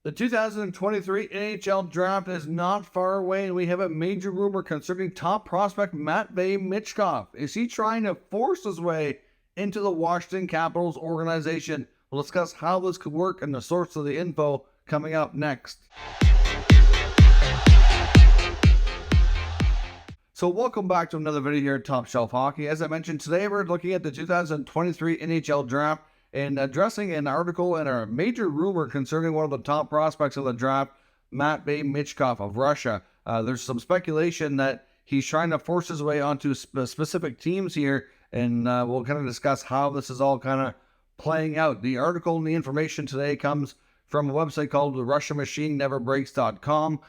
The 2023 NHL Draft is not far away, and we have a major rumor concerning top prospect Matvei Michkov. Is he trying to force his way into the Washington Capitals organization? We'll discuss how this could work and the source of the info coming up next. So welcome back to another video here at Top Shelf Hockey. As I mentioned, today we're looking at the 2023 NHL Draft and addressing an article and a major rumor concerning one of the top prospects of the draft, Matvei Michkov of Russia. There's some speculation that he's trying to force his way onto specific teams here, and we'll kind of discuss how this is all kind of playing out. The article and the information today comes from a website called RussiaMachineNeverBreaks.com.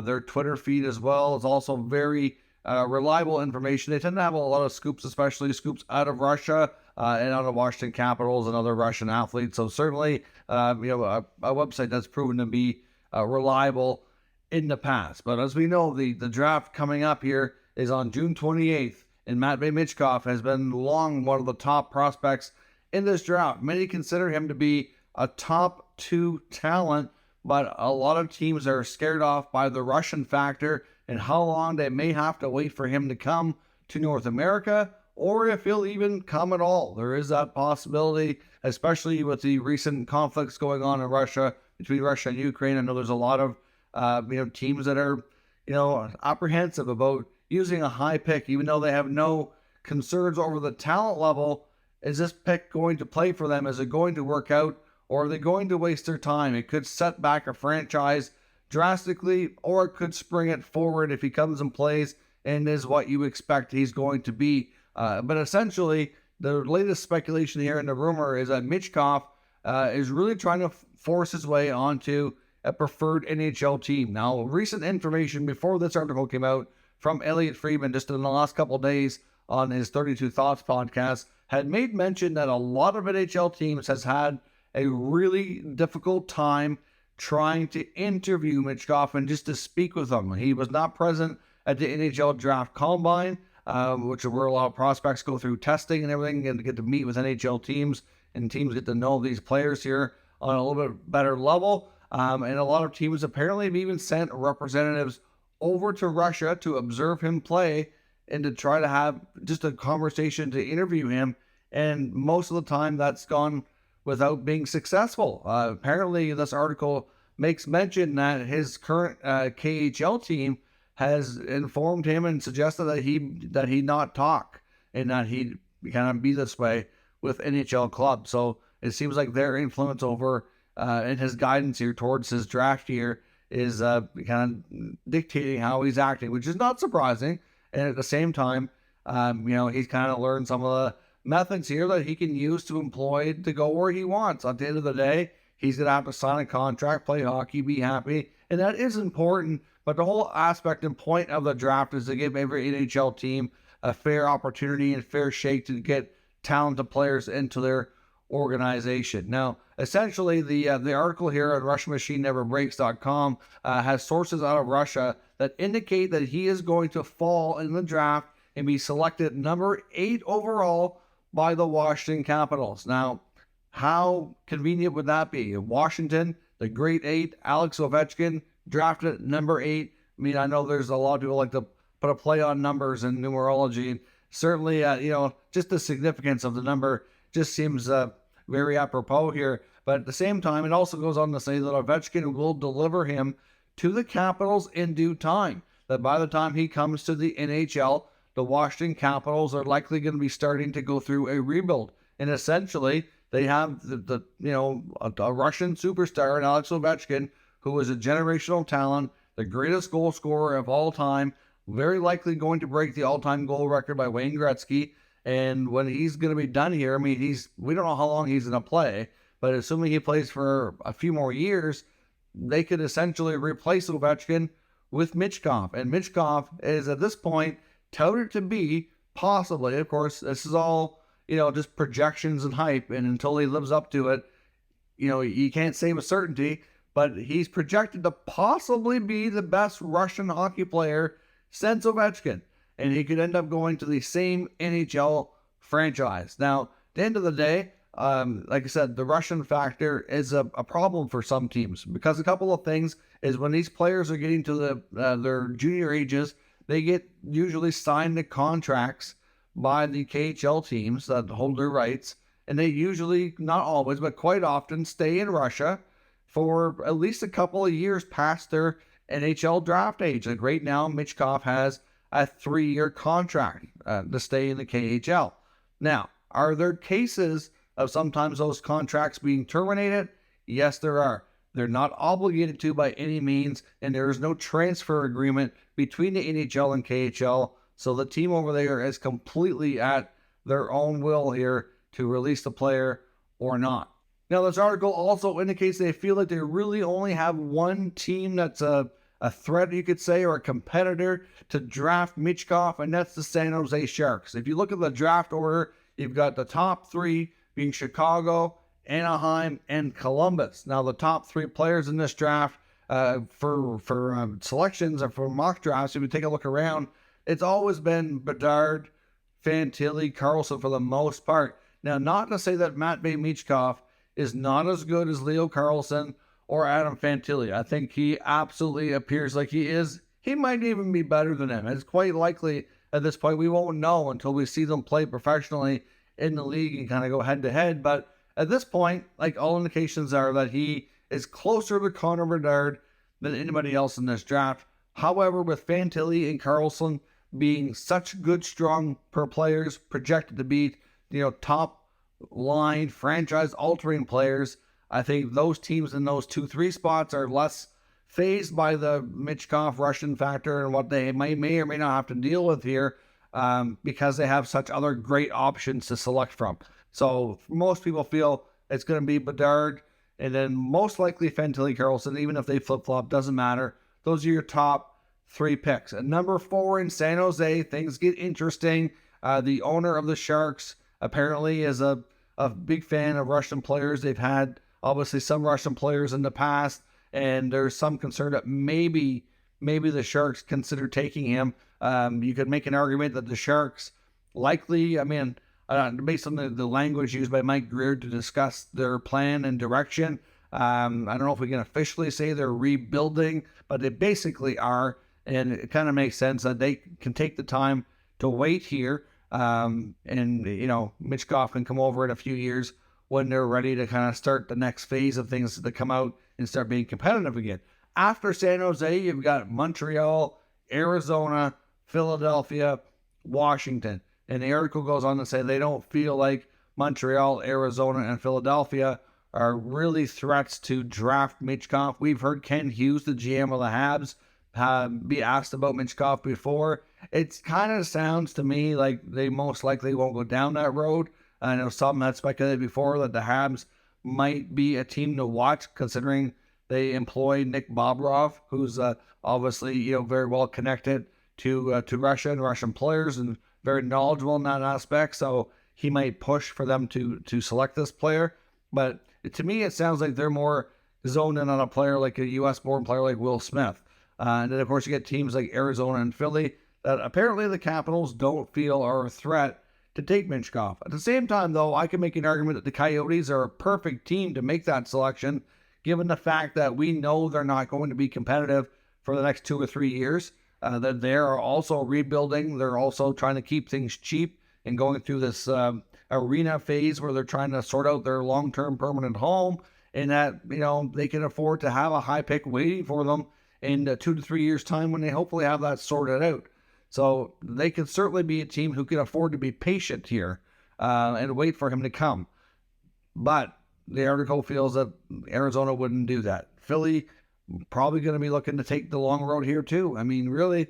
Their Twitter feed as well is also very reliable information. They tend to have a lot of scoops, especially scoops out of Russia and out of Washington Capitals and other Russian athletes. So certainly, a website that's proven to be reliable in the past. But as we know, the draft coming up here is on June 28th, and Matvei Michkov has been long one of the top prospects in this draft. Many consider him to be a top 2 talent, but a lot of teams are scared off by the Russian factor and how long they may have to wait for him to come to North America, or if he'll even come at all. There is that possibility, especially with the recent conflicts going on in Russia, between Russia and Ukraine. I know there's a lot of teams that are apprehensive about using a high pick, even though they have no concerns over the talent level. Is this pick going to play for them? Is it going to work out, or are they going to waste their time? It could set back a franchise drastically, or it could spring it forward if he comes and plays and is what you expect he's going to be. But essentially, the latest speculation here in the rumor is that Michkov is really trying to force his way onto a preferred NHL team. Now, recent information before this article came out from Elliotte Friedman just in the last couple of days on his 32 Thoughts podcast had made mention that a lot of NHL teams has had a really difficult time trying to interview Michkov and just to speak with him. He was not present at the NHL Draft Combine, which is where a lot of prospects go through testing and everything and get to meet with NHL teams, and teams get to know these players here on a little bit better level. And a lot of teams apparently have even sent representatives over to Russia to observe him play and to try to have just a conversation to interview him. And most of the time that's gone without being successful. Apparently this article makes mention that his current KHL team has informed him and suggested that he not talk and that he kind of be this way with NHL clubs. So it seems like their influence over and his guidance here towards his draft year is kind of dictating how he's acting, which is not surprising. And at the same time, he's kind of learned some of the methods here that he can use to employ to go where he wants. At the end of the day, he's going to have to sign a contract, play hockey, be happy, and that is important. But the whole aspect and point of the draft is to give every NHL team a fair opportunity and fair shake to get talented players into their organization. Now, essentially, the article here on RussiaMachineNeverBreaks.com has sources out of Russia that indicate that he is going to fall in the draft and be selected number 8 overall by the Washington Capitals. Now, how convenient would that be? Washington, the great 8, Alex Ovechkin, drafted at number 8. I mean, I know there's a lot of people like to put a play on numbers and numerology. And certainly, just the significance of the number just seems very apropos here. But at the same time, it also goes on to say that Ovechkin will deliver him to the Capitals in due time. That by the time he comes to the NHL, the Washington Capitals are likely going to be starting to go through a rebuild. And essentially, they have a Russian superstar in Alex Ovechkin, who is a generational talent, the greatest goal scorer of all time, very likely going to break the all-time goal record by Wayne Gretzky. And when he's going to be done here, I mean, we don't know how long he's going to play, but assuming he plays for a few more years, they could essentially replace Ovechkin with Michkov. And Michkov is at this point touted to be possibly, of course, this is all, just projections and hype. And until he lives up to it, you can't say with certainty, but he's projected to possibly be the best Russian hockey player since Ovechkin. And he could end up going to the same NHL franchise. Now, at the end of the day, like I said, the Russian factor is a problem for some teams, because a couple of things is when these players are getting to their junior ages, they get usually signed to contracts by the KHL teams that hold their rights, and they usually, not always, but quite often, stay in Russia for at least a couple of years past their NHL draft age. Like right now, Michkov has a 3-year contract to stay in the KHL. Now, are there cases of sometimes those contracts being terminated? Yes, there are. They're not obligated to by any means, and there is no transfer agreement between the NHL and KHL, so the team over there is completely at their own will here to release the player or not. Now, this article also indicates they feel like they really only have one team that's a threat, you could say, or a competitor to draft Michkov, and that's the San Jose Sharks. If you look at the draft order, you've got the top 3 being Chicago, Anaheim, and Columbus. Now, the top 3 players in this draft for selections and for mock drafts, if you take a look around, it's always been Bedard, Fantilli, Karlsson for the most part. Now, not to say that Matvei Michkov is not as good as Leo Karlsson or Adam Fantilli. I think he absolutely appears like he is. He might even be better than him. It's quite likely at this point. We won't know until we see them play professionally in the league and kind of go head to head. But at this point, like, all indications are that he is closer to Connor Bedard than anybody else in this draft. However, with Fantilli and Karlsson being such good, strong players, projected to be, top line, franchise altering players, I think those teams in those 2-3 spots are less phased by the Michkov Russian factor and what they may or may not have to deal with here, because they have such other great options to select from. So most people feel it's going to be Bedard and then most likely Fantilli, Karlsson. Even if they flip-flop, doesn't matter. Those are your top 3 picks. At number 4 in San Jose, things get interesting. The owner of the Sharks apparently is a big fan of Russian players. They've had obviously some Russian players in the past, and there's some concern that maybe the Sharks consider taking him. You could make an argument that the Sharks likely, based on the language used by Mike Greer to discuss their plan and direction, I don't know if we can officially say they're rebuilding, but they basically are, and it kind of makes sense that they can take the time to wait here, and Michkov can come over in a few years when they're ready to kind of start the next phase of things to come out and start being competitive again. After San Jose, you've got Montreal, Arizona, Philadelphia, Washington. And the article goes on to say they don't feel like Montreal, Arizona, and Philadelphia are really threats to draft Michkov. We've heard Ken Hughes, the GM of the Habs, be asked about Michkov before. It kind of sounds to me like they most likely won't go down that road. I know some had speculated before that the Habs might be a team to watch, considering they employ Nick Bobrov, who's obviously very well connected to Russia and Russian players and very knowledgeable in that aspect. So he might push for them to select this player. But to me, it sounds like they're more zoned in on a player like a U.S.-born player like Will Smith. And then, of course, you get teams like Arizona and Philly that apparently the Capitals don't feel are a threat to take Michkov. At the same time, though, I can make an argument that the Coyotes are a perfect team to make that selection, given the fact that we know they're not going to be competitive for the next 2 or 3 years. That they are also rebuilding. They're also trying to keep things cheap and going through this arena phase where they're trying to sort out their long-term permanent home, and that they can afford to have a high pick waiting for them in 2 to 3 years' time when they hopefully have that sorted out. So they can certainly be a team who can afford to be patient here and wait for him to come. But the article feels that Arizona wouldn't do that. Philly probably going to be looking to take the long road here too. I mean, really,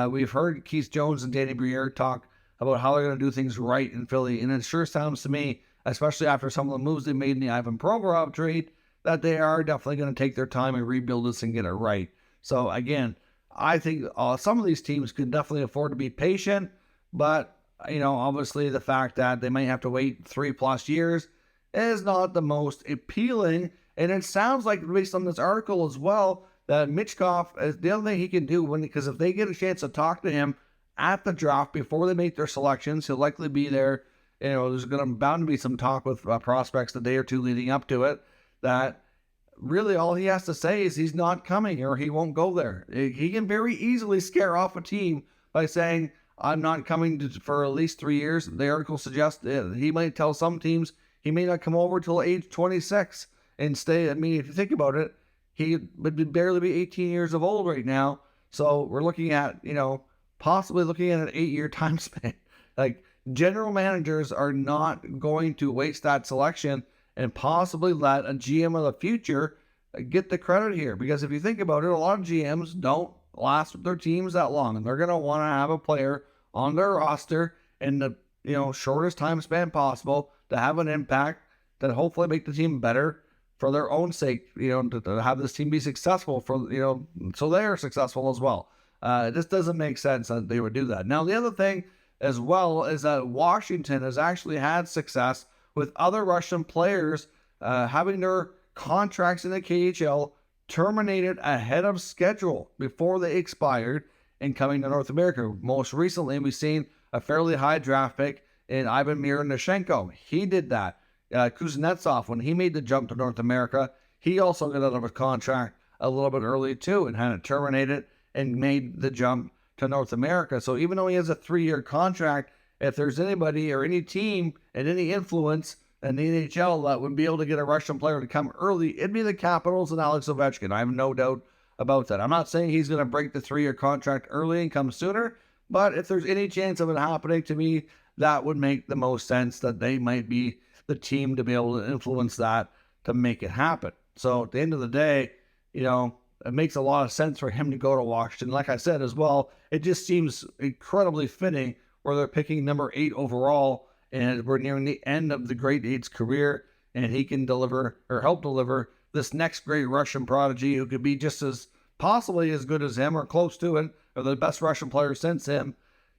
we've heard Keith Jones and Danny Briere talk about how they're going to do things right in Philly, and it sure sounds to me, especially after some of the moves they made in the Ivan Provorov trade, that they are definitely going to take their time and rebuild this and get it right. So again, I think some of these teams can definitely afford to be patient, but obviously the fact that they might have to wait 3+ years is not the most appealing. And it sounds like, based on this article as well, that Michkov is the other thing he can do, because if they get a chance to talk to him at the draft before they make their selections, he'll likely be there there's bound to be some talk with prospects the day or two leading up to it that really all he has to say is he's not coming or he won't go there. He can very easily scare off a team by saying, I'm not coming for at least 3 years. The article suggests he might tell some teams he may not come over till age 26 and stay. I mean, if you think about it, he would barely be 18 years of old right now. So we're looking at, possibly looking at an 8-year time span. Like, general managers are not going to waste that selection and possibly let a GM of the future get the credit here. Because if you think about it, a lot of GMs don't last with their teams that long, and they're going to want to have a player on their roster in the shortest time span possible to have an impact that hopefully make the team better for their own sake, to have this team be successful so they are successful as well. This doesn't make sense that they would do that. Now, the other thing as well is that Washington has actually had success with other Russian players having their contracts in the KHL terminated ahead of schedule before they expired and coming to North America. Most recently, we've seen a fairly high draft pick in Ivan Mironishenko. He did that. Kuznetsov, when he made the jump to North America, he also got out of his contract a little bit early too and had it terminated and made the jump to North America. So even though he has a 3-year contract, if there's anybody or any team and any influence in the NHL that would be able to get a Russian player to come early, it'd be the Capitals and Alex Ovechkin. I have no doubt about that. I'm not saying he's going to break the 3-year contract early and come sooner, but if there's any chance of it happening, to me, that would make the most sense that they might be the team to be able to influence that to make it happen. So at the end of the day, it makes a lot of sense for him to go to Washington. Like I said as well, it just seems incredibly fitting where they're picking number 8 overall, and we're nearing the end of the Great Eight's career, and he can deliver or help deliver this next great Russian prodigy who could be just as possibly as good as him or close to it, or the best Russian player since him,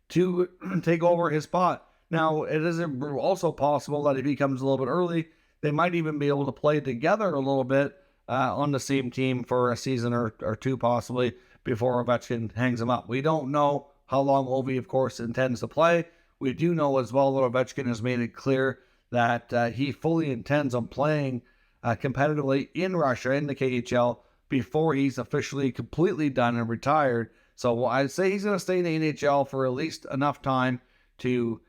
to take over his spot. Now, it is also possible that if he comes a little bit early, they might even be able to play together a little bit on the same team for a season or two possibly before Ovechkin hangs him up. We don't know how long Ovi, of course, intends to play. We do know as well that Ovechkin has made it clear that he fully intends on playing competitively in Russia, in the KHL, before he's officially completely done and retired. So I'd say he's going to stay in the NHL for at least enough time to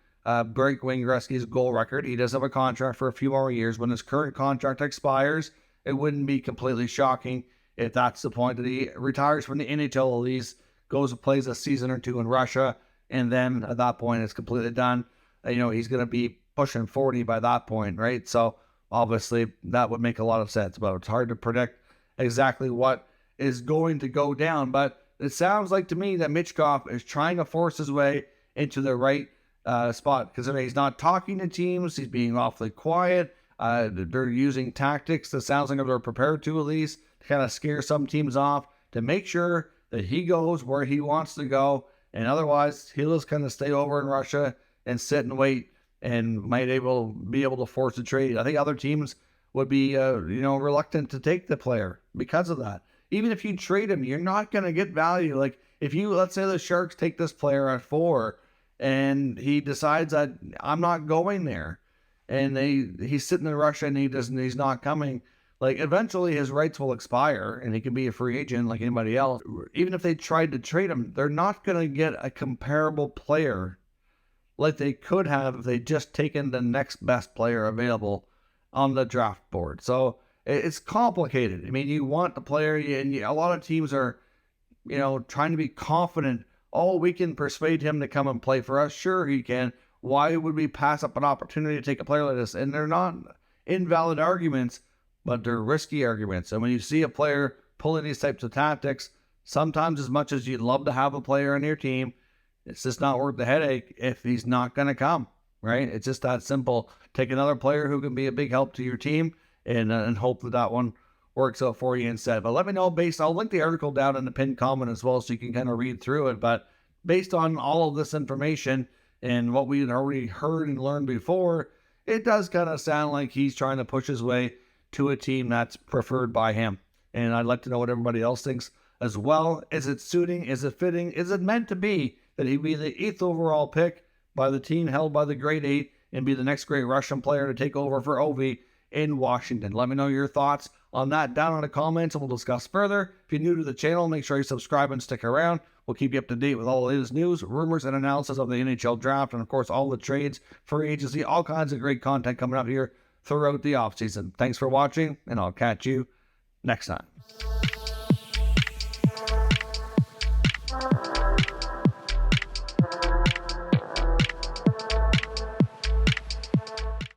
break Wayne Gretzky's goal record. He does have a contract for a few more years. When his current contract expires, it wouldn't be completely shocking if that's the point that he retires from the NHL, at least goes and plays a season or two in Russia, and then at that point it's completely done. He's going to be pushing 40 by that point, right? So obviously that would make a lot of sense, but it's hard to predict exactly what is going to go down. But it sounds like to me that Michkov is trying to force his way into the right spot, because he's not talking to teams. He's being awfully quiet. They're using tactics that sounds like they're prepared to, at least, to kind of scare some teams off, to make sure that he goes where he wants to go, and otherwise he'll just kind of stay over in Russia and sit and wait, and might be able to force a trade. I think other teams would be reluctant to take the player because of that. Even if you trade him, you're not going to get value. Like, if let's say the Sharks take this player at 4 and he decides that I'm not going there, and he's sitting in Russia and he's not coming, like, eventually his rights will expire and he can be a free agent like anybody else. Even if they tried to trade him, they're not going to get a comparable player like they could have if they just taken the next best player available on the draft board. So it's complicated. I mean, you want the player, and a lot of teams are, trying to be confident. Oh, we can persuade him to come and play for us. Sure, he can. Why would we pass up an opportunity to take a player like this? And they're not invalid arguments, but they're risky arguments. And when you see a player pulling these types of tactics, sometimes as much as you'd love to have a player on your team, it's just not worth the headache if he's not going to come, right? It's just that simple. Take another player who can be a big help to your team and hope that one works out for you instead. But let me know I'll link the article down in the pinned comment as well so you can kind of read through it. But based on all of this information and what we had already heard and learned before, it does kind of sound like he's trying to push his way to a team that's preferred by him. And I'd like to know what everybody else thinks as well. Is it suiting? Is it fitting? Is it meant to be that he'd be the 8th overall pick by the team held by the Great Eight and be the next great Russian player to take over for Ovi in Washington. Let me know your thoughts on that down in the comments, and we'll discuss further. If you're new to the channel, make sure you subscribe and stick around. We'll keep you up to date with all the latest news, rumors, and analysis of the NHL draft, and of course all the trades, free agency, all kinds of great content coming up here throughout the offseason. Thanks for watching, and I'll catch you next time.